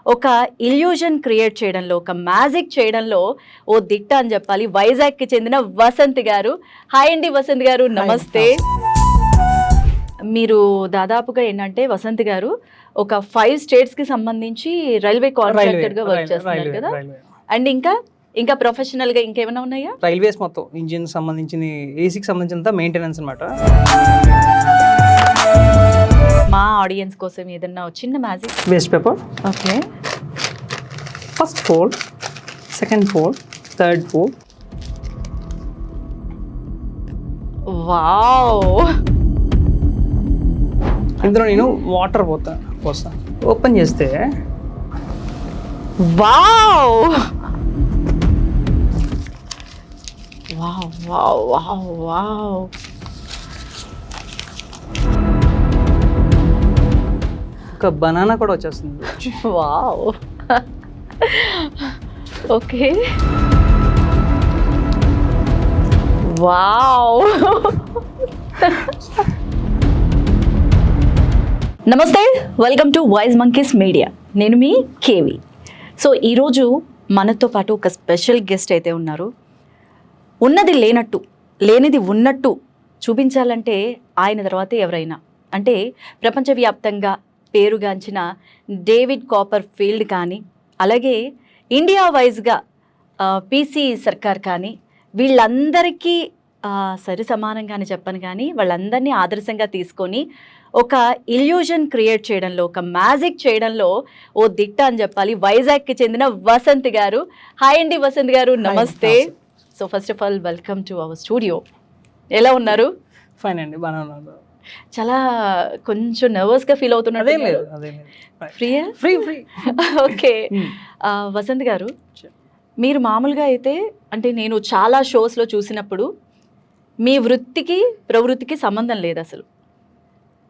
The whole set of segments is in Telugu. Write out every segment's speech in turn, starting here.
ఒక ఇల్యూజన్ క్రియేట్ చేయడంలో, ఒక మ్యాజిక్ చేయడంలో ఓ దిట్ట అని చెప్పాలి. వైజాగ్‌కి చెందిన వసంత్ గారు. హాయ్ అండి వసంత్ గారు. నమస్తే. మీరు దాదాపుగా ఏంటంటే వసంత్ గారు ఒక 5 స్టేట్స్‌కి సంబంధించి రైల్వే కాంట్రాక్టర్‌గా వర్క్ చేస్తున్నారు కదా! అండ్ ఇంకా ప్రొఫెషనల్‌గా ఇంకేమైనా ఉన్నాయా? రైల్వేస్ మొత్తం ఇంజిన్ సంబంధించింది, ఏసీకి సంబంధించినంత మెయింటెనెన్స్ అనమాట. మా ఆడియన్స్ కోసం ఏదన్నా చిన్న magic. Waste paper, okay. First fold, second fold, third fold. Wow! ఇందులో నేను వాటర్ పోస్తాను. ఓపెన్ చేస్తే wow! Wow wow wow wow! ఒక బనానా కూడా వచ్చేస్తుంది. వావ్! ఓకే. వావ్! నమస్తే, welcome to wise monkeys media. నేను మీ కేవి. సో ఈరోజు మనతో పాటు ఒక స్పెషల్ గెస్ట్ అయితే ఉన్నారు. ఉన్నది లేనట్టు, లేనిది ఉన్నట్టు చూపించాలంటే ఆయన తర్వాతే ఎవరైనా. అంటే ప్రపంచవ్యాప్తంగా పేరుగాంచిన డేవిడ్ కాపర్ ఫీల్డ్ కానీ, అలాగే ఇండియా వైజ్గా పీసీ సర్కార్ కానీ, వీళ్ళందరికీ సరి సమానంగానే చెప్పను కానీ వాళ్ళందరినీ ఆదర్శంగా తీసుకొని ఒక ఇల్యూజన్ క్రియేట్ చేయడంలో, ఒక మ్యాజిక్ చేయడంలో ఓ దిట్ట అని చెప్పాలి. వైజాగ్‌కి చెందిన వసంత్ గారు. హాయ్ అండి వసంత్ గారు. నమస్తే. So first of all welcome to our studio. ఎలా ఉన్నారు? ఫైన్ అండి, బాగానే ఉన్నాను. చాలా కొంచెం నర్వస్గా ఫీల్ అవుతున్నారు. అదేం లేదు. ఫ్రీయా? ఫ్రీ. ఓకే. వసంత్ గారు, మీరు మామూలుగా అయితే అంటే నేను చాలా షోస్లో చూసినప్పుడు మీ వృత్తికి ప్రవృత్తికి సంబంధం లేదు అసలు.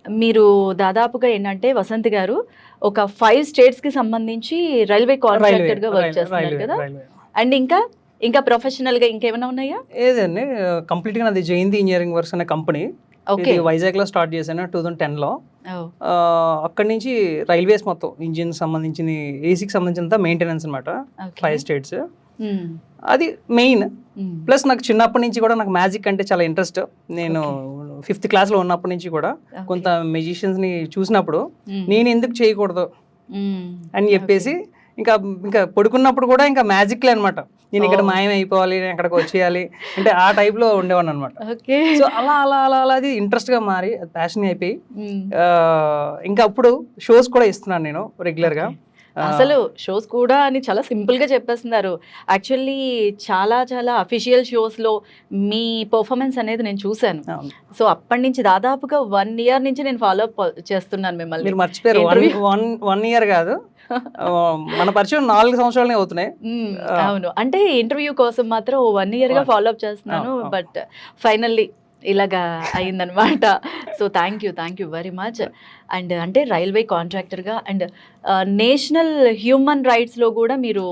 మీరు దాదాపుగా ఏంటంటే వసంత్ గారు ఒక 5 స్టేట్స్‌కి సంబంధించి రైల్వే కాంట్రాక్టర్‌గా వర్క్ చేస్తున్నారు కదా! అండ్ ఇంకా ప్రొఫెషనల్‌గా ఇంకేమైనా ఉన్నాయా? ఏదండి, కంప్లీట్గా నాది జయంతి ఇంజనీరింగ్ వర్క్స్ అనే కంపెనీ. ఇది వైజాగ్లో స్టార్ట్ చేశాను 2010లో. అక్కడి నుంచి రైల్వేస్ మొత్తం ఇంజిన్ సంబంధించింది, ఏసీకి సంబంధించినంత మెయింటెనెన్స్ అనమాట. 5 స్టేట్స్ అది మెయిన్. ప్లస్ నాకు చిన్నప్పటి నుంచి కూడా నాకు మ్యాజిక్ అంటే చాలా ఇంట్రెస్ట్. నేను 5th క్లాస్లో ఉన్నప్పటి నుంచి కూడా కొంత మ్యూజిషియన్స్ని చూసినప్పుడు నేను ఎందుకు చేయకూడదు అని చెప్పేసి ఇంకా పడుకున్నప్పుడు కూడా ఇంకా మ్యాజిక్లే అనమాట. నేను ఇక్కడ మాయం అయిపోవాలి, నేను అక్కడికి వచ్చేయాలి అంటే ఆ టైప్లో ఉండేవాడిని అనమాట. సో అలా అలా అలా అలా అది ఇంట్రెస్ట్గా మారి ప్యాషన్ అయిపోయి ఇంకా అప్పుడు షోస్ కూడా ఇస్తున్నాను నేను రెగ్యులర్గా. అసలు షోస్ కూడా అని చాలా సింపుల్గా చెప్పేస్తున్నారు. యాక్చువల్లీ చాలా చాలా అఫీషియల్ షోస్లో మీ పర్ఫార్మెన్స్ అనేది నేను చూశాను. సో అప్పటి నుంచి దాదాపుగా 1 year నుంచి నేను ఫాలో అప్ చేస్తున్నాను మిమ్మల్ని. మీరు మర్చిపోయారు, 1 year కాదు, మన పరిచయం 4 సంవత్సరాలనే అవుతున్నాయి. అవును, అంటే ఇంటర్వ్యూ కోసం మాత్రం 1 yearగా ఫాలో అప్ చేస్తున్నాను. బట్ ఫైనల్లీ ఇలాగా అయిందనమాట. So thank you very much. And అంటే రైల్వే కాంట్రాక్టర్గా అండ్ నేషనల్ హ్యూమన్ రైట్స్లో కూడా మీరు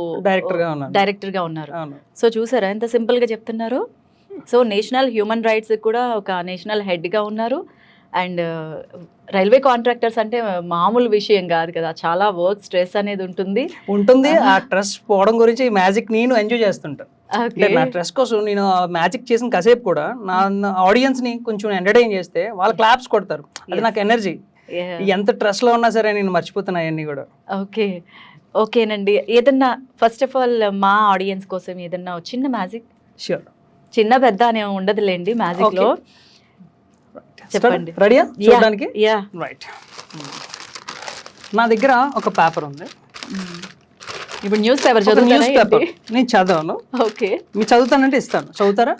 డైరెక్టర్గా ఉన్నారు. సో చూసారా ఎంత సింపుల్గా చెప్తున్నారు. సో నేషనల్ హ్యూమన్ రైట్స్ కూడా ఒక నేషనల్ హెడ్గా ఉన్నారు. అండ్ రైల్వే కాంట్రాక్టర్స్ అంటే మామూలు విషయం కాదు కదా, చాలా వర్క్ స్ట్రెస్ అనేది ఉంటుంది. ఆ స్ట్రెస్ పోవడం గురించి మ్యాజిక్ నేను ఎంజాయ్ చేస్తుంటాను. అంటే నా స్ట్రెస్ కోసం నేను మ్యాజిక్ చేసిన కాసేపు కూడా నా ఆడియన్స్ని కొంచెం ఎంటర్టైన్ చేస్తే వాళ్ళు క్లాప్స్ కొడతారు. అది నాకు ఎనర్జీ. ఎంత స్ట్రెస్లో ఉన్నా సరే నేను మర్చిపోతున్నా అవన్నీ కూడా. ఓకేనండి. ఏదన్నా ఫస్ట్ ఆఫ్ ఆల్ మా ఆడియన్స్ కోసం ఏదన్నా చిన్న మ్యాజిక్. ష్యూర్. చిన్న పెద్ద అనే ఉండదులేండి మ్యాజిక్లో. చెప్పండి. రెడీయా చూడడానికి? రైట్. నా దగ్గర ఒక పేపర్ ఉంది. ఇప్పుడు న్యూస్ పేపర్ చదువుతారా? నేను చదవను. ఓకే. మీరు చదువుతానంటే ఇస్తాను. చదువుతారా?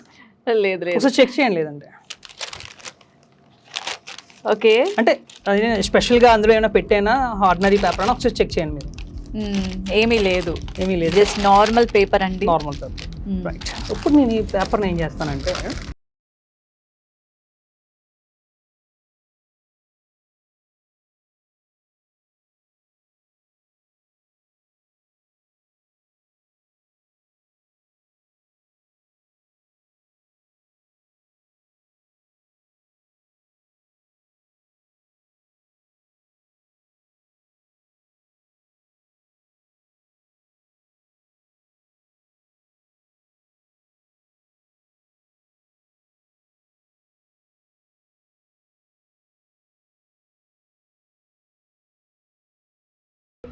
లేదు. ఒకసారి చెక్ చేయండి. లేదంటే ఓకే. అంటే అది స్పెషల్గా అందులో ఏమైనా పెట్టైనా ఆర్డినరీ పేపర్ అని ఒకసారి చెక్ చేయండి మీరు. ఏమీ లేదు. జస్ట్ నార్మల్ పేపర్ అండి. Normal paper. రైట్. ఇప్పుడు నేను ఈ పేపర్ని ఏం చేస్తానంటే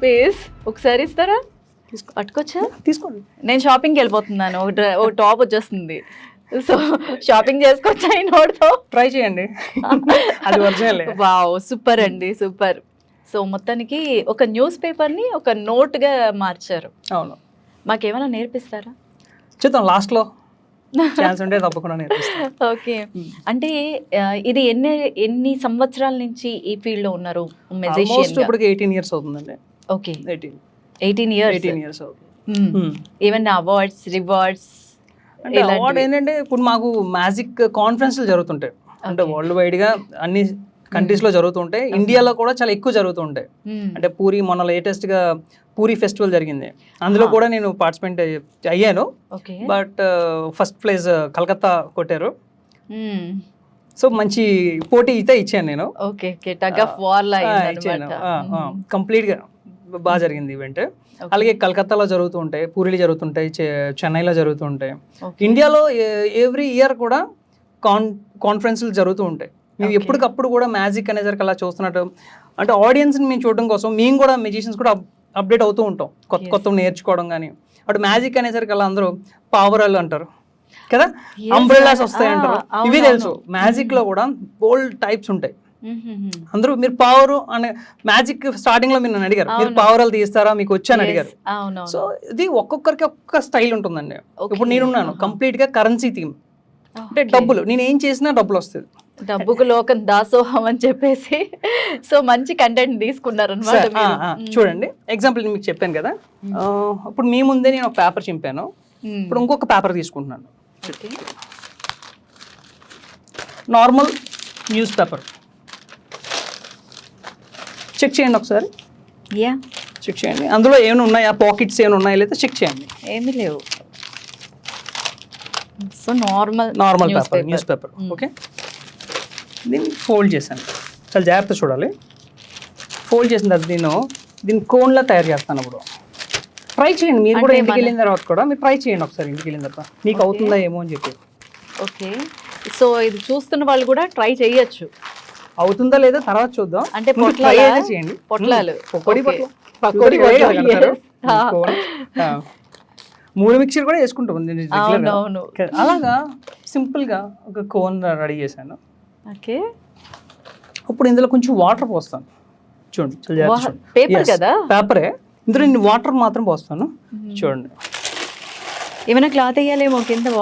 రూపీస్ ఒకసారి ఇస్తారా? పట్టుకోవచ్చా? తీసుకోండి. నేను షాపింగ్కి వెళ్ళిపోతున్నాను, ఒక టాప్ వచ్చేస్తుంది. సో షాపింగ్ చేసుకోవచ్చా ఈ నోట్తో? ట్రై చేయండి, అది ఒరిజినల్. వావ్, సూపర్ అండి, సూపర్. సో మొత్తానికి ఒక న్యూస్ పేపర్ని ఒక నోట్గా మార్చారు. అవును. మాకేమైనా నేర్పిస్తారా? చూద్దాం, లాస్ట్లో ఛాన్స్ ఉంటే తప్పకుండా నేర్పిస్తాను. ఓకే. అంటే ఇది ఎన్ని సంవత్సరాల నుంచి ఈ ఫీల్డ్ లో ఉన్నారు? ఆల్మోస్ట్ ఇప్పటికి 18 years అవుతుందండి. Okay, 18 years. అవుతుంది. ఏమన్నా అవార్డ్స్, రివార్డ్స్? అంటే అవార్డ్ ఏంటంటే ఇప్పుడు మాకు మ్యాజిక్ కాన్ఫరెన్స్లు జరుగుతుంటాయి, అంటే వరల్డ్ వైడ్ గా అన్ని కంట్రీస్ లో జరుగుతుంటాయి, ఇండియాలో కూడా చాలా ఎక్కువ జరుగుతుంటాయి. అంటే పూరి మొన్న లేటెస్ట్ గా పూరి ఫెస్టివల్ జరిగింది, అందులో కూడా నేను పార్టిసిపేట్ అయ్యాను. బట్ ఫస్ట్ ప్లేస్ కలకత్తా కొట్టారు. సో మంచి పోటీ అయితే ఇచ్చాను నేను. కంప్లీట్ గా బాగా జరిగింది ఈవెంట్. అలాగే కలకత్తాలో జరుగుతూ ఉంటాయి, పూరిలో జరుగుతుంటాయి, చెన్నైలో జరుగుతూ ఉంటాయి. ఇండియాలో ఎవ్రీ ఇయర్ కూడా కాన్ఫరెన్స్లు జరుగుతూ ఉంటాయి. మేము ఎప్పటికప్పుడు కూడా మ్యాజిక్ అనేసరికి అలా చూస్తున్నట్టు, అంటే ఆడియన్స్ని మేము చూడడం కోసం మేము కూడా మ్యూజిషియన్స్ కూడా అప్డేట్ అవుతూ ఉంటాం, కొత్త కొత్త నేర్చుకోవడం. కానీ అటు మ్యాజిక్ అనేసరికి అలా అందరూ పావురాలు అంటారు కదా, అంబ్రెల్లాస్ వస్తాయి అంటారు, ఇవి తెలుసు. మ్యాజిక్ లో కూడా బోల్డ్ టైప్స్ ఉంటాయి. అందరూ మీరు పావురు అనే మ్యాజిక్ స్టార్టింగ్ లో మీరు నన్ను అడిగారు, మీరు పావురాలు తీస్తారా, మీకు వచ్చి అని అడిగారు. సో ఇది ఒక్కొక్కరికి ఒక్కొక్క స్టైల్ ఉంటుందండి. ఇప్పుడు నేనున్నాను కంప్లీట్ గా కరెన్సీ థీమ్, అంటే డబ్బులు, నేను ఏం చేసినా డబ్బులు వస్తుంది, డబ్బుకు లోకం దాసోహం అని చెప్పేసి. సో మంచి కంటెంట్ తీసుకున్నారు అన్నమాట. చూడండి, ఎగ్జాంపుల్ మీకు చెప్పాను కదా, ఇప్పుడు మీ ముందే నేను ఒక పేపర్ చింపాను, ఇప్పుడు ఇంకొక పేపర్ తీసుకుంటున్నాను, నార్మల్ న్యూస్ పేపర్. చెక్ చేయండి ఒకసారి, చెక్ చేయండి అందులో ఏమైనా ఉన్నాయా, పాకెట్స్ ఏమైనా ఉన్నాయా లేదా చెక్ చేయండి. ఏమీ లేవు. So normal paper, news paper. Okay, దీన్ని ఫోల్డ్ చేశాను, చాలా జాగ్రత్త చూడాలి. ఫోల్డ్ చేసిన తర్వాత దీన్ని కోన్లా తయారు చేస్తాను. ఇప్పుడు ట్రై చేయండి మీరు కూడా, ఇంటికి వెళ్ళిన తర్వాత కూడా మీరు ట్రై చేయండి ఒకసారి, ఇంటికి వెళ్ళిన తర్వాత మీకు అవుతుందా ఏమో అని చెప్పి. ఓకే, సో ఇది చూస్తున్న వాళ్ళు కూడా ట్రై చేయొచ్చు, అవుతుందా లేదా తర్వాత చూద్దాం. అంటే చేయండి, పొట్లాలు, మూడు మిక్చర్ కూడా వేసుకుంటాం. అలాగా సింపుల్ గా ఒక కోన్ రెడీ చేశాను. ఓకే, ఇప్పుడు ఇందులో కొంచెం వాటర్ పోస్తాను. చూడండి, పేపర్ కదా, పేపరే, ఇందులో నేను వాటర్ మాత్రం పోస్తాను. చూడండి, ఏమైనా క్లాత్ వేయాలేమో కింద.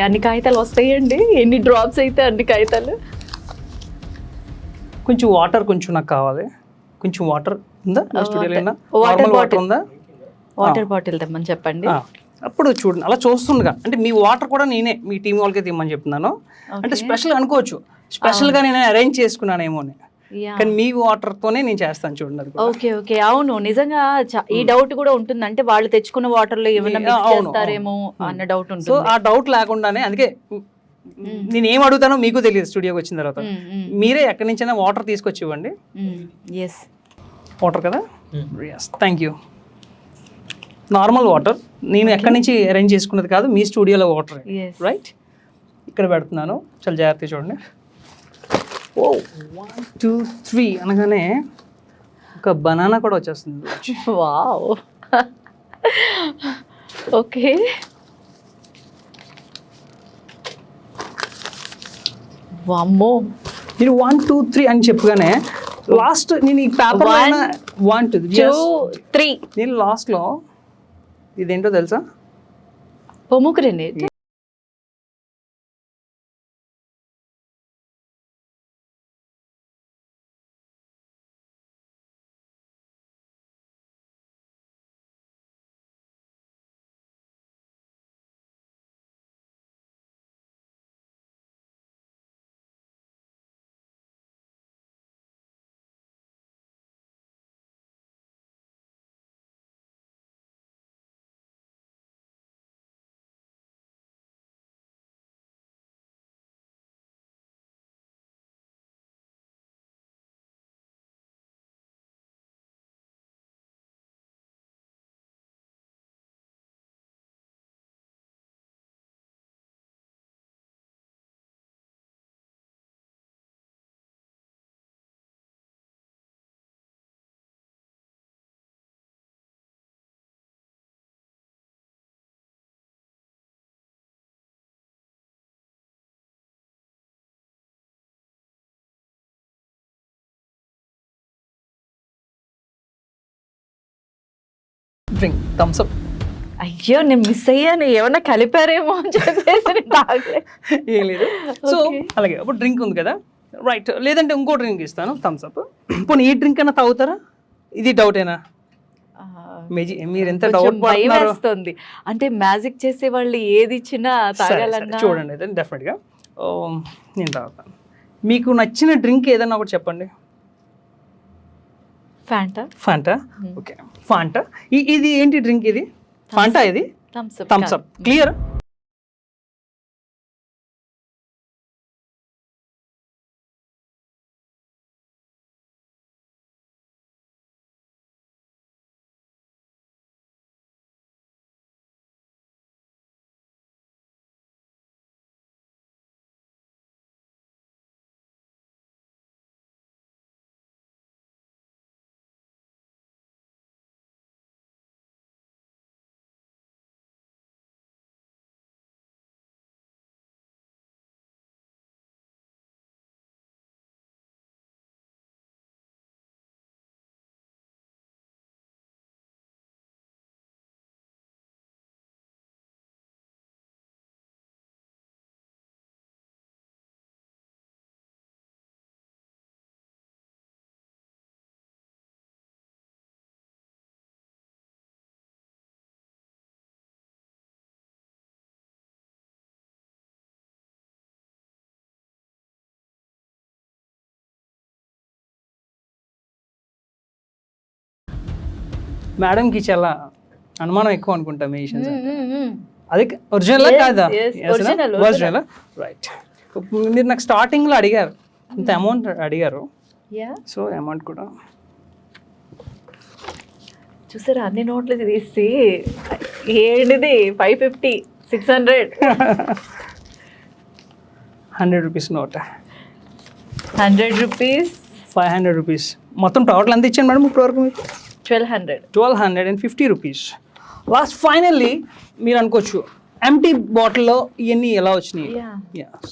అన్ని కాగితాలు వస్తాయండి, ఎన్ని డ్రాప్స్ అయితే అన్ని కాగితాలు. కొంచెం వాటర్ కొంచెం నాకు కావాలి, కొంచెం వాటర్ ఉందా స్టూడియోలో? వాటర్ బాటిల్ ఉందా? వాటర్ బాటిల్ తెమ్మని చెప్పండి. అప్పుడు చూడండి, అలా చూస్తుండగా, అంటే మీ వాటర్ కూడా నేనే మీ టీం వాళ్ళకి తెమ్మని చెప్తున్నాను. అంటే స్పెషల్ అనుకోవచ్చు, స్పెషల్గా నేను అరేంజ్ చేసుకున్నానేమో అని, కానీ మీ వాటర్ తోనే నేను చేస్తాను. చూడండి, అది ఓకే ఓకే, అవును, నిజంగా ఈ డౌట్ కూడా ఉంటుంది, అంటే వాళ్ళు తెచ్చుకున్న వాటర్ లో ఏమైనా మిక్స్ చేస్తారేమో అన్న డౌట్ ఉంటుంది. సో ఆ డౌట్ లేకుండానే, అందుకే నేను ఏం అడుగుతానో మీకు తెలియదు. స్టూడియోకి వచ్చిన తర్వాత మీరే ఎక్కడి నుంచైనా వాటర్ తీసుకొచ్చి ఇవ్వండి. వాటర్ కదా, థ్యాంక్ యూ. నార్మల్ వాటర్, నేను ఎక్కడి నుంచి అరేంజ్ చేసుకున్నది కాదు, మీ స్టూడియోలో వాటర్, రైట్? ఇక్కడ పెడుతున్నాను, చాలా జాగ్రత్తగా చూడండి. ఓ 1 2 3 అనగానే ఒక బనానా కూడా వచ్చేస్తుంది. Wow, okay. వామ్మో. నేను 1 2 3 అని చెప్పగానే లాస్ట్ నేను ఈ పేపర్ 1 2 3 నేను లాస్ట్లో ఇదేంటో తెలుసా? పొమోగ్రనేట్. Drink Thums Up. అయ్యో నేను మిస్ అయ్యాను, ఏమన్నా కలిపారేమో అని చెప్పేసి నేను తాగలే. ఏం లేదు. So Okay. అలాగే అప్పుడు డ్రింక్ ఉంది కదా, రైట్. లేదంటే ఇంకో డ్రింక్ ఇస్తాను థమ్స్ అప్. పోనీ ఈ డ్రింక్ అన్నా తాగుతారా? ఇది డౌటేనా? మీరు ఎంత కొంచెం డౌట్ భయం పడుతున్నారు? వేస్తుంది. అంటే మ్యాజిక్ చేసే వాళ్ళు ఏది ఇచ్చినా తాగాలన్నా. చూడండి అయితే డెఫినెట్గా నేను తాగుతాను. మీకు నచ్చిన డ్రింక్ ఏదన్నా ఒకటి చెప్పండి. ఫ్యాంటా. ఫాంటా. Okay Fanta. ఇది ఏంటి డ్రింక్? ఇది ఫాంటా, ఇది థమ్స్ అప్. క్లియర్? మేడంకి చాలా అనుమానం ఎక్కువ అనుకుంటా మీ విషయం. అది ఒరిజినల్ కాదా? ఒరిజినల్. రైట్. మీరు నాకు స్టార్టింగ్లో అడిగారు, ఇంత అమౌంట్ అడిగారు. సో అమౌంట్ కూడా చూసారా, అన్ని నోట్లు తీసి ఏంటిది 550 600 100 రూపీస్ నోట్, 100 రూపీస్, 500 రూపీస్, మొత్తం టోటల్ ఎంత ఇచ్చాను మేడం ఇప్పటివరకు మీకు? 1250 రూపీస్. లాస్ట్ ఫైనల్లీ మీరు అనుకోవచ్చు ఎంటీ బాటిల్లో ఇవన్నీ ఎలా వచ్చినాయి. Yes.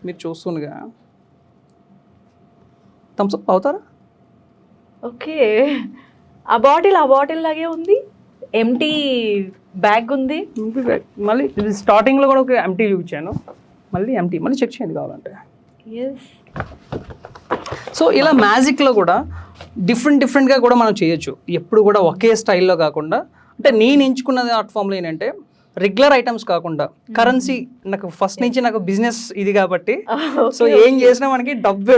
మీరు చూస్తుండగా థమ్స్ అప్ అవుతారా? ఓకే, ఆ బాటిల్ లాగే ఉంది, ఎంటీ బ్యాగ్ ఉంది. మళ్ళీ స్టార్టింగ్లో కూడా ఒక ఎంటీ చూపించాను, మళ్ళీ ఎంటీ, మళ్ళీ చెక్ చేయండి కావాలంటే. సో ఇలా మ్యాజిక్లో కూడా డిఫరెంట్గా కూడా మనం చేయొచ్చు. ఎప్పుడు కూడా ఒకే స్టైల్లో కాకుండా, అంటే నేను ఎంచుకున్నది ఆర్ట్ ఫామ్లో ఏంటంటే రెగ్యులర్ ఐటమ్స్ కాకుండా కరెన్సీ. నాకు ఫస్ట్ నుంచి నాకు బిజినెస్ ఇది కాబట్టి, సో ఏం చేసినా మనకి డబ్బు.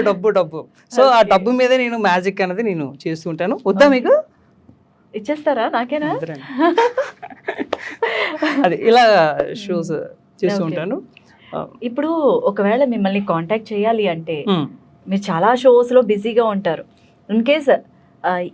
సో ఆ డబ్బు మీదే నేను మ్యాజిక్ అనేది నేను చేస్తూ ఉంటాను. వద్దా మీకు? ఇచ్చేస్తారా నాకేనా? అది ఇలా షోస్ చేస్తూ ఉంటాను. ఇప్పుడు ఒకవేళ మిమ్మల్ని కాంటాక్ట్ చేయాలి అంటే, మీరు చాలా షోస్లో బిజీగా ఉంటారు. ఇన్ కేస్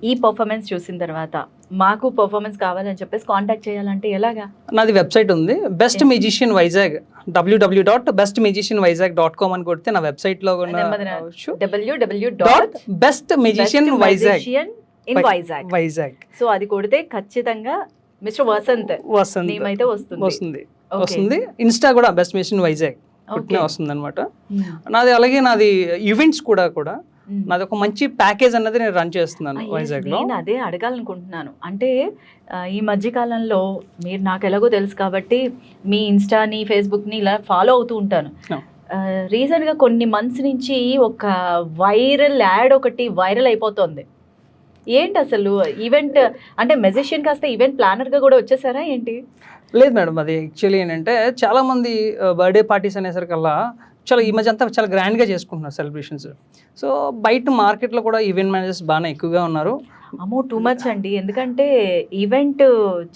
ఈ పర్ఫార్మెన్స్ చూసిన తర్వాత మాకు పర్ఫార్మెన్స్ కావాలని చెప్పేసి కాంటాక్ట్ చేయాలంటే ఎలాగా? నాది వెబ్సైట్ ఉంది, బెస్ట్ మ్యూజిషియన్ వైజాగ్, www.bestmusicianvizag.com అని కొడితే నా వెబ్సైట్లో www.bestmusicianvizag. సో అది కొడితే ఖచ్చితంగా మిస్టర్ వసంత్ నేమ్ అయితే వస్తుంది. ఇన్స్టా కూడా బెస్ట్ మ్యూజిషియన్ వైజాగ్ పుట్టినే వస్తుంది అనమాట. నాది అలాగే నాది ఈవెంట్స్ కూడా నాది ఒక మంచి ప్యాకేజ్ అన్నది నేను రన్ చేస్తున్నాను వైజాగ్లో. నేను అదే అడగాలనుకుంటున్నాను. అంటే ఈ మధ్య కాలంలో మీరు నాకు ఎలాగో తెలుసు కాబట్టి మీ ఇన్స్టాని ఫేస్బుక్ని ఇలా ఫాలో అవుతూ ఉంటాను. రీసెంట్గా కొన్ని మంత్స్ నుంచి ఒక వైరల్ యాడ్ ఒకటి వైరల్ అయిపోతుంది. ఏంటి అసలు ఈవెంట్ అంటే మెజిషియన్ కాస్త ఈవెంట్ ప్లానర్గా కూడా వచ్చేసారా ఏంటి? లేదు మేడం, అది యాక్చువల్లీ ఏంటంటే చాలామంది బర్త్డే పార్టీస్ అనేసరికల్లా చాలా ఈ మధ్య అంతా చాలా గ్రాండ్గా చేసుకుంటున్నారు సెలబ్రేషన్స్. సో బయట మార్కెట్లో కూడా ఈవెంట్ మేనేజర్స్ బాగా ఎక్కువగా ఉన్నారు. అమో టూ మచ్ అండి, ఎందుకంటే ఈవెంట్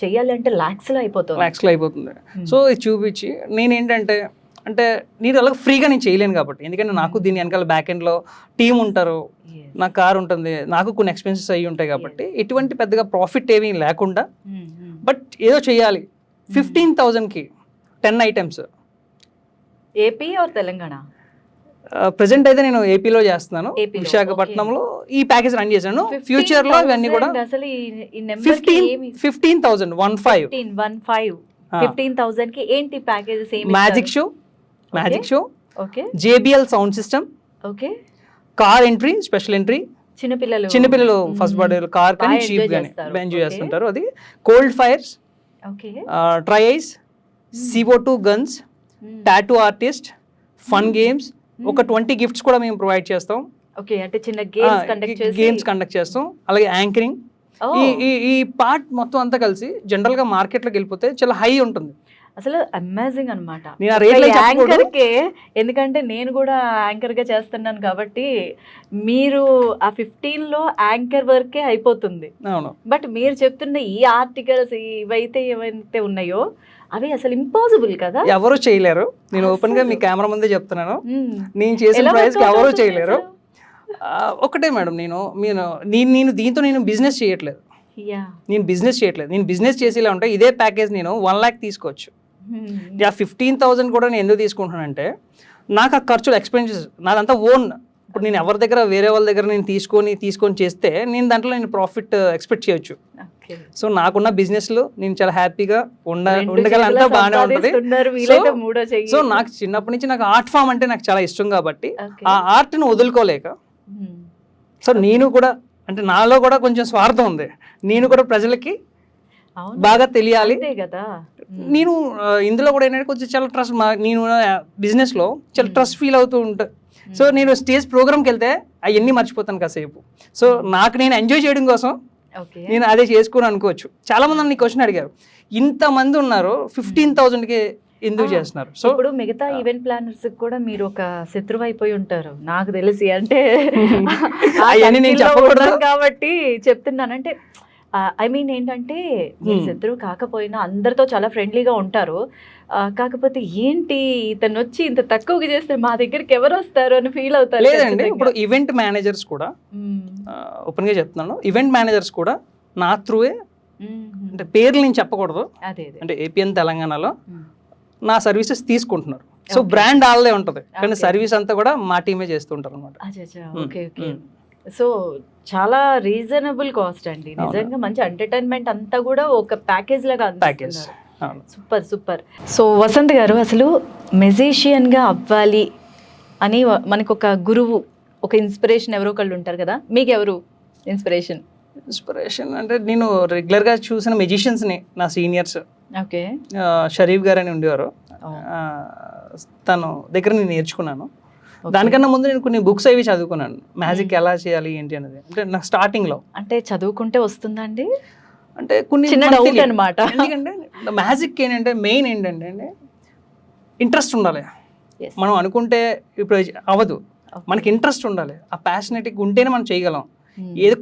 చెయ్యాలంటే ల్యాక్స్లో అయిపోతుంది. సో ఇది చూపించి నేనేంటంటే అంటే నేను అలాగ ఫ్రీగా నేను చేయలేను కాబట్టి, ఎందుకంటే నాకు దీని వెనకాల బ్యాక్ ఎండ్లో టీం ఉంటారు, నా కార్ ఉంటుంది, నాకు కొన్ని ఎక్స్పెన్సెస్ అయ్యి ఉంటాయి కాబట్టి ఎటువంటి పెద్దగా ప్రాఫిట్ ఏమీ లేకుండా బట్ ఏదో చేయాలి. 15,000కి 10 items. AP or Telangana? Present అయితే నేను ఏపీలో చేస్తున్నాను, విశాఖపట్నంలో ఈ ప్యాకేజ్ రన్ చేశాను. ఫ్యూచర్ లో ఇవన్నీ కూడా 15,000 కి ఏంటి packages? Magic show, JBL sound system, car entry, special entry, చిన్నపిల్లలు ఫస్ట్ బర్త్డే కార్ కానీ చీప్ కానీ ఎంజాయ్ చేస్తుంటారు. అది cold fires, try ice, CO2 guns, tattoo artist, fun games, ఒక 20 గిఫ్ట్స్ కూడా మేము ప్రొవైడ్ చేస్తాం. గేమ్స్ కండక్ట్ చేస్తాం. అలాగే యాంకరింగ్, ఈ పార్ట్ మొత్తం అంతా కలిసి జనరల్ గా మార్కెట్ లోకి వెళ్ళిపోతే చాలా హై ఉంటుంది. అసలు అమేజింగ్ అనమాట. ఎందుకంటే నేను కూడా యాంకర్ గా చేస్తున్నాను కాబట్టి మీరు ఆ 15లో యాంకర్ వర్కే అయిపోతుంది. అవును. బట్ మీరు చెప్తున్న ఈ ఆర్టికల్స్ ఏవైతే ఉన్నాయో అవి అసలు ఇంపాసిబుల్ కదా, ఎవరు చేయలేరు. నేను ఓపెన్ గా మీ కెమెరా ముందే చెప్తున్నాను, నేను చేసిన ప్రైస్ ఎవరు చేయలేరు. ఒకటే మేడం, నేను దీంతో నేను బిజినెస్ చేయట్లేదు. నేను బిజినెస్ చేసేలా ఉంటే ఇదే ప్యాకేజ్ నేను 1 lakh తీసుకోవచ్చు. 15,000 కూడా నేను ఎందుకు తీసుకుంటున్నానంటే నాకు ఆ ఖర్చులు ఎక్స్పెన్సెస్ నాదంతా ఓన్. ఇప్పుడు నేను ఎవరి దగ్గర వేరే వాళ్ళ దగ్గర నేను తీసుకొని చేస్తే నేను దాంట్లో నేను ప్రాఫిట్ ఎక్స్పెక్ట్ చేయొచ్చు. సో నాకున్న బిజినెస్లో నేను చాలా హ్యాపీగా ఉండగలంతా బాగానే ఉంటుంది. సో నాకు చిన్నప్పటి నుంచి నాకు ఆర్ట్ ఫామ్ అంటే నాకు చాలా ఇష్టం కాబట్టి ఆ ఆర్ట్ని వదులుకోలేక, సో నేను కూడా అంటే నాలో కూడా కొంచెం స్వార్థం ఉంది, నేను కూడా ప్రజలకి బాగా తెలియాలి కదా. నేను ఇందులో కూడా ఏంటంటే కొంచెం చాలా ట్రస్ట్, నేను బిజినెస్లో చాలా ట్రస్ట్ ఫీల్ అవుతూ ఉంటాను. సో నేను స్టేజ్ ప్రోగ్రామ్కి వెళ్తే అవన్నీ మర్చిపోతాను కాసేపు. సో నాకు నేను ఎంజాయ్ చేయడం కోసం నేను అదే చేసుకుని అనుకోవచ్చు. చాలా మంది నన్ను క్వశ్చన్ అడిగారు, ఇంతమంది ఉన్నారు 15,000కి ఎందుకు చేస్తున్నారు? సో ఇప్పుడు మిగతా ఈవెంట్ ప్లానర్స్ కూడా మీరు ఒక శత్రువు అయిపోయి ఉంటారు నాకు తెలిసి. అంటే కాబట్టి చెప్తున్నాను. అంటే ఐ మీన్ ఏంటంటే మీరు శత్రువు కాకపోయినా అందరితో చాలా ఫ్రెండ్లీగా ఉంటారు. కాకపోతే ఏంటి ఇతను వచ్చి ఇంత తక్కువగా చేస్తే మా దగ్గరికి ఎవరు వస్తారు అని ఫీల్ అవుతారు. లేదండి, ఇప్పుడు ఈవెంట్ మేనేజర్స్ కూడా ఓపెన్ గా చెప్తున్నాను, ఈవెంట్ మేనేజర్స్ కూడా నా త్రూయే, అంటే పేర్లు నేను చెప్పకూడదు, అంటే ఏపీఎన్ తెలంగాణలో నా సర్వీసెస్ తీసుకుంటున్నారు. సో బ్రాండ్ వాళ్ళే ఉంటుంది కానీ సర్వీస్ అంతా కూడా మా టీమే చేస్తుంటారు అనమాట. సో చాలా రీజనబుల్ కాస్ట్ అండి, నిజంగా మంచి ఎంటర్టైన్మెంట్ అంతా కూడా ఒక ప్యాకేజ్ లాగా. సూపర్. సో వసంత్ గారు, అసలు మెజిషియన్గా అవ్వాలి అని మనకు ఒక గురువు, ఒక ఇన్స్పిరేషన్ ఎవరో ఒకళ్ళు ఉంటారు కదా, మీకు ఎవరు ఇన్స్పిరేషన్ అంటే నేను రెగ్యులర్గా చూసిన మెజిషియన్స్ని నా సీనియర్స్, షరీఫ్ గారు అని ఉండేవారు, తను దగ్గర నేను నేర్చుకున్నాను. దానికన్నా ముందు నేను కొన్ని బుక్స్ అవి చదువుకున్నాను, మ్యాజిక్ ఎలా చేయాలి ఏంటి అనేది. అంటే నాకు స్టార్టింగ్లో అంటే చదువుకుంటే వస్తుందండి అంటే కొన్ని చిన్న డౌట్ అనమాట. ఎందుకంటే మ్యాజిక్ ఏంటంటే మెయిన్ ఏంటంటే ఇంట్రెస్ట్ ఉండాలి. మనం అనుకుంటే ఇప్పుడు అవ్వదు, మనకి ఇంట్రెస్ట్ ఉండాలి, ఆ ప్యాషనేటిక్ ఉంటేనే మనం చేయగలం. ఏదో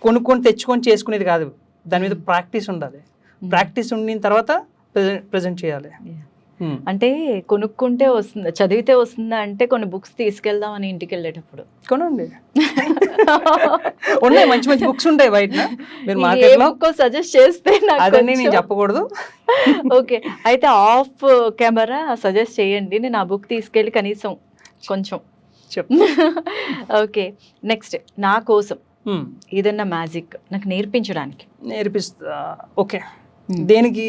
కొనుక్కొని తెచ్చుకొని చేసుకునేది కాదు, దాని మీద ప్రాక్టీస్ ఉండాలి. ప్రాక్టీస్ ఉండిన తర్వాత ప్రజెంట్ చేయాలి. అంటే కొనుక్కుంటే వస్తుంది, చదివితే వస్తుందా అంటే కొన్ని బుక్స్ తీసుకెళ్దాం అని ఇంటికి వెళ్ళేటప్పుడు కొనండి, ఉన్నాయి మంచి మంచి బుక్స్ ఉంటాయి బయట, మీరు మార్కెట్లో సజెస్ట్ చేస్తే అదన్నీ నేను చెప్పకూడదు. ఓకే, అయితే ఆఫ్ కెమెరా సజెస్ట్ చేయండి, నేను ఆ బుక్ తీసుకెళ్ళి కనీసం కొంచెం ఓకే. నెక్స్ట్ నా కోసం ఏదన్నా మ్యాజిక్ నాకు నేర్పించడానికి నేర్పిస్తా. ఓకే, దేనికి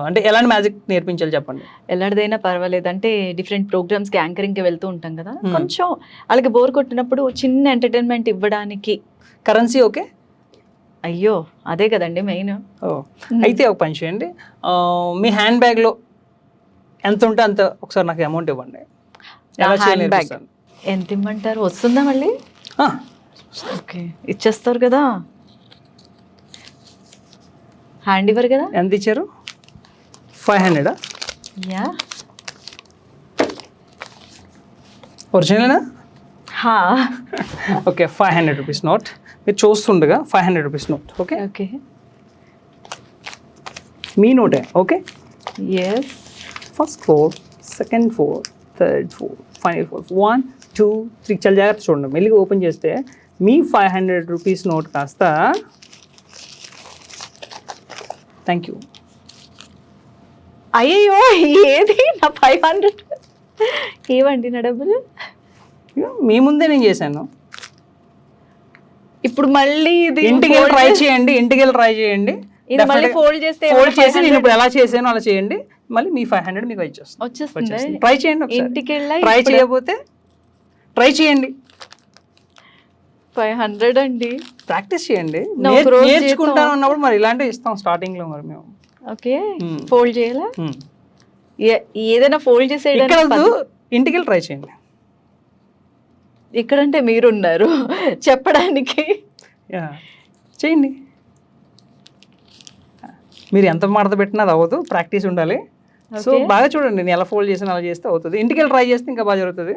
అంటే ఎలాంటి మ్యాజిక్ నేర్పించాలి చెప్పండి. ఎలాంటిదైనా పర్వాలేదు, అంటే డిఫరెంట్ ప్రోగ్రామ్స్కి యాంకరింగ్కి వెళ్తూ ఉంటాం కదా, కొంచెం వాళ్ళకి బోర్ కొట్టినప్పుడు చిన్న ఎంటర్టైన్మెంట్ ఇవ్వడానికి. Currency okay? అయ్యో అదే కదండి మెయిన్. అయితే ఒక పని చేయండి, మీ హ్యాండ్ బ్యాగ్లో ఎంత ఉంటే అంత ఒకసారి నాకు అమౌంట్ ఇవ్వండి. ఎలా చేయాలి హ్యాండ్ బ్యాగ్ నేర్పిస్తాను. ఎంత ఇమ్మంటారు? వస్తుందా మళ్ళీ? ఆ, ఓకే ఇచ్చేస్తారు కదా, హ్యాండ్ ఇవ్వరు కదా. ఎంత ఇచ్చారు? 500. యా ఒరిజినలేనా? హా ఓకే 500 రూపీస్ నోట్. మీరు చూస్తుండగా 500 రూపీస్ నోట్. ఓకే ఓకే మీ నోటే. Okay yes. First 4, second 4, third 4, final 4, 1, 2, 3. చాలా జాగ్రత్త చూడండి. మెల్లిగా ఓపెన్ చేస్తే మీ 500 రూపీస్ నోట్ కాస్త థ్యాంక్ యూ. అయ్యో ఏది నా 500? ఏవండి నా డబ్బులు? మీ ముందే నేను చేశాను. ఇప్పుడు మళ్ళీ ఇది ఇంటికి వెళ్ళి ట్రై చేయండి, ఇంటికి వెళ్ళి ట్రై చేయండి. ఇది మళ్ళీ ఫోల్డ్ చేస్తే ఫోల్డ్ చేసి నేను ఇప్పుడు ఎలా చేశానో అలా చేయండి, మళ్ళీ మీ 500 మీకు వచ్చేస్తుంది. ట్రై చేయండి. ఇంటికి వెళ్ళి ట్రై చేయకపోతే ట్రై చేయండి. 500 అండి. ప్రాక్టీస్ చేయండి. నాకు ఒక రోజు నేర్చుకుంటాను అన్నప్పుడు మరి ఇలాంటివి ఇస్తాం స్టార్టింగ్ లో. మరి మేము ఓకే ఫోల్డ్ చేయాలా? ఏదైనా ఫోల్డ్ ఇక్కడ చేసేయడానికి ఇంటికి వెళ్ళి ట్రై చేయండి. ఇక్కడంటే మీరున్నారు చెప్పడానికి. చేయండి. మీరు ఎంత మడత పెట్టినా అది అవ్వదు, ప్రాక్టీస్ ఉండాలి. సో బాగా చూడండి, నేను ఎలా ఫోల్డ్ చేసిన అలా చేస్తే అవుతుంది. ఇంటికి వెళ్ళి ట్రై చేస్తే ఇంకా బాగా జరుగుతుంది.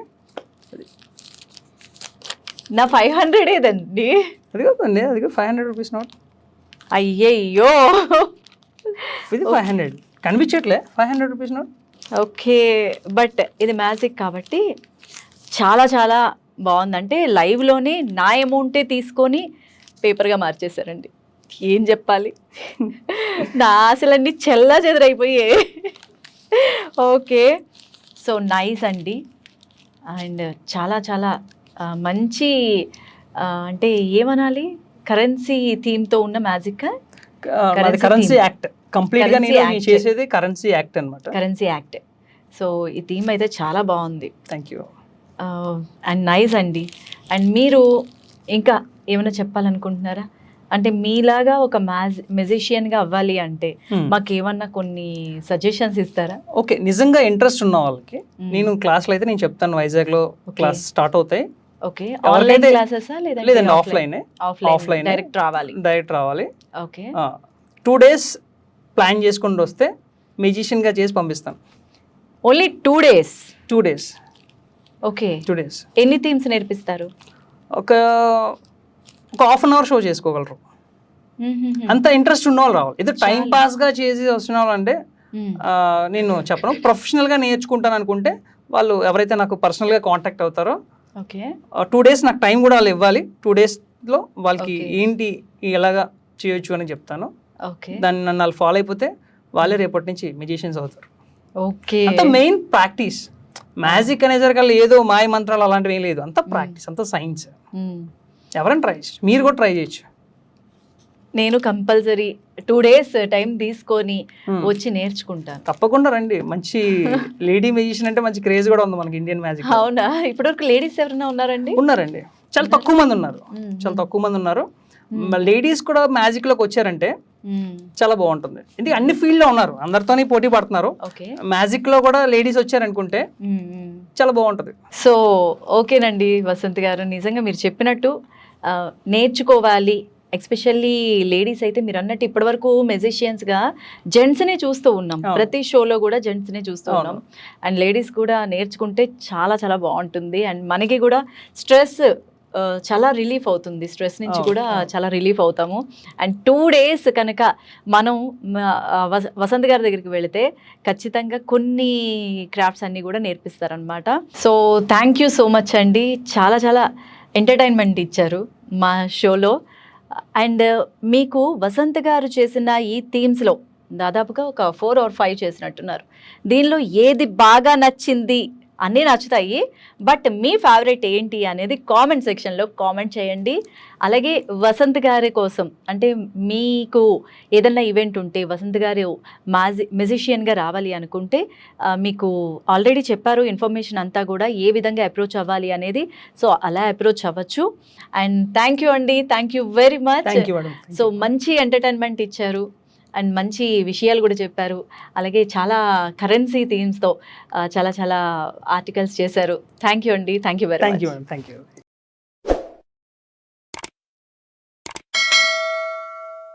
నా 500 ఏదండి? అది కాదండి, అది 500 రూపీస్ నోట్. అయ్యయ్యో ఇది 500 కనిపించట్లే 500 రూపీస్ నోట్. ఓకే బట్ ఇది మ్యాజిక్ కాబట్టి చాలా చాలా బాగుంది. అంటే లైవ్లోనే నా అమౌంటే తీసుకొని పేపర్గా మార్చేశారండి. ఏం చెప్పాలి, నా ఆశలన్నీ చెల్లా చెదరైపోయాయి. ఓకే సో నైస్ అండి. అండ్ చాలా చాలా మంచి అంటే ఏమనాలి, కరెన్సీ థీమ్తో ఉన్న మ్యాజిక్. కరెన్సీ యాక్ట్ కంప్లీట్ గా నేను చేసేది కరెన్సీ యాక్ట్ అన్నమాట. Currency act. సో ఈ థీమ్ అయితే చాలా బాగుంది. థ్యాంక్ యూ అండ్ నైస్ అండి. అండ్ మీరు ఇంకా ఏమైనా చెప్పాలనుకుంటున్నారా? అంటే మీలాగా ఒక మ్యూజిషియన్గా అవ్వాలి అంటే మాకు ఏమన్నా కొన్ని సజెషన్స్ ఇస్తారా? ఓకే, నిజంగా ఇంట్రెస్ట్ ఉన్న వాళ్ళకి నేను క్లాస్లో అయితే నేను చెప్తాను. వైజాగ్లో క్లాస్ స్టార్ట్ అవుతాయి. ఓకే ఆన్లైన్ క్లాసెసా లేదండి ఆఫ్లైన్ డైరెక్ట్ రావాలి. ఓకే 2 days ప్లాన్ చేసుకుంటూ వస్తే మ్యూజిషియన్గా చేసి పంపిస్తాను. Only 2 days? 2 days. Okay 2 days. ఎన్ని థీమ్స్ నేర్పిస్తారు? ఒక హాఫ్ అన్ అవర్ షో చేసుకోగలరు. అంత ఇంట్రెస్ట్ ఉన్న వాళ్ళు రావాలి. ఇది టైం పాస్గా చేసి వస్తున్న వాళ్ళు అంటే నేను చెప్పను. ప్రొఫెషనల్గా నేర్చుకుంటాను అనుకుంటే వాళ్ళు ఎవరైతే నాకు పర్సనల్గా కాంటాక్ట్ అవుతారో ఓకే 2 days నాకు టైం కూడా వాళ్ళు ఇవ్వాలి. 2 daysలో వాళ్ళకి ఏంటి ఎలాగా చేయొచ్చు అని చెప్తాను. ఓకే దాన్ని నన్ను వాళ్ళు ఫాలో అయిపోతే వాళ్ళే రేపటి నుంచి మ్యూజిషియన్స్ అవుతారు. ఓకే అంత మెయిన్ ప్రాక్టీస్. మ్యాజిక్ అనేసరికల్లా ఏదో మాయ మంత్రాలు అలాంటివి ఏం లేదు, అంత ప్రాక్టీస్, అంత సైన్స్. ఎవరైనా ట్రై చేయొచ్చు, మీరు కూడా ట్రై చేయొచ్చు. నేను కంపల్సరీ 2 days టైం తీసుకొని వచ్చి నేర్చుకుంటాను. తప్పకుండా రండి. మంచి లేడీ మ్యూజిషియన్ అంటే మంచి క్రేజ్ కూడా ఉంది మనకి ఇండియన్ మ్యాజిక్. అవునా? ఇప్పటివరకు లేడీస్ ఎవరైనా ఉన్నారండి? ఉన్నారండి, చాలా తక్కువ మంది ఉన్నారు. చాలా తక్కువ మంది ఉన్నారు. లేడీస్ కూడా మ్యాజిక్ లోకి వచ్చారంటే చాలా బాగుంటుంది. ఎందుకంటే అన్ని ఫీల్డ్ లో ఉన్నారు, అందరితోనే పోటీ పడుతున్నారు. మ్యాజిక్ లో కూడా లేడీస్ వచ్చారనుకుంటే చాలా బాగుంటుంది. సో ఓకేనండి వసంత్ గారు, నిజంగా మీరు చెప్పినట్టు నేర్చుకోవాలి. ఎస్పెషల్లీ లేడీస్ అయితే మీరు అన్నట్టు ఇప్పటివరకు మ్యూజిషియన్స్గా జెంట్స్నే చూస్తూ ఉన్నాం, ప్రతి షోలో కూడా జెంట్స్నే చూస్తూ ఉన్నాం. అండ్ లేడీస్ కూడా నేర్చుకుంటే చాలా చాలా బాగుంటుంది. అండ్ మనకి కూడా స్ట్రెస్ చాలా రిలీఫ్ అవుతుంది, స్ట్రెస్ నుంచి కూడా చాలా రిలీఫ్ అవుతాము. అండ్ 2 days కనుక మనం వసంత్ గారి దగ్గరికి వెళితే ఖచ్చితంగా కొన్ని క్రాఫ్ట్స్ అన్నీ కూడా నేర్పిస్తారనమాట. So thank you so much అండి, చాలా చాలా ఎంటర్టైన్మెంట్ ఇచ్చారు మా షోలో. అండ్ మీకు వసంత్ గారు చేసిన ఈ థీమ్స్లో దాదాపుగా ఒక 4 or 5 చేసినట్టున్నారు. దీనిలో ఏది బాగా నచ్చింది అన్నీ నచ్చుతాయి. బట్ మీ ఫేవరెట్ ఏంటి అనేది కామెంట్ సెక్షన్లో కామెంట్ చేయండి. అలాగే వసంత్ గారి కోసం అంటే మీకు ఏదైనా ఈవెంట్ ఉంటే వసంత్ గారు మ్యూజిషియన్గా రావాలి అనుకుంటే మీకు ఆల్రెడీ చెప్పారు ఇన్ఫర్మేషన్ అంతా కూడా ఏ విధంగా అప్రోచ్ అవ్వాలి అనేది. సో అలా అప్రోచ్ అవ్వచ్చు. అండ్ థ్యాంక్ యూ అండి, thank you very much. Thank you madam. So మంచి ఎంటర్టైన్మెంట్ ఇచ్చారు అండ్ మంచి విషయాలు కూడా చెప్పారు. అలాగే చాలా కరెన్సీ థీమ్స్తో చాలా చాలా ఆర్టికల్స్ చేశారు. థ్యాంక్ యూ అండి, thank you very thank much. You madam. Thank you.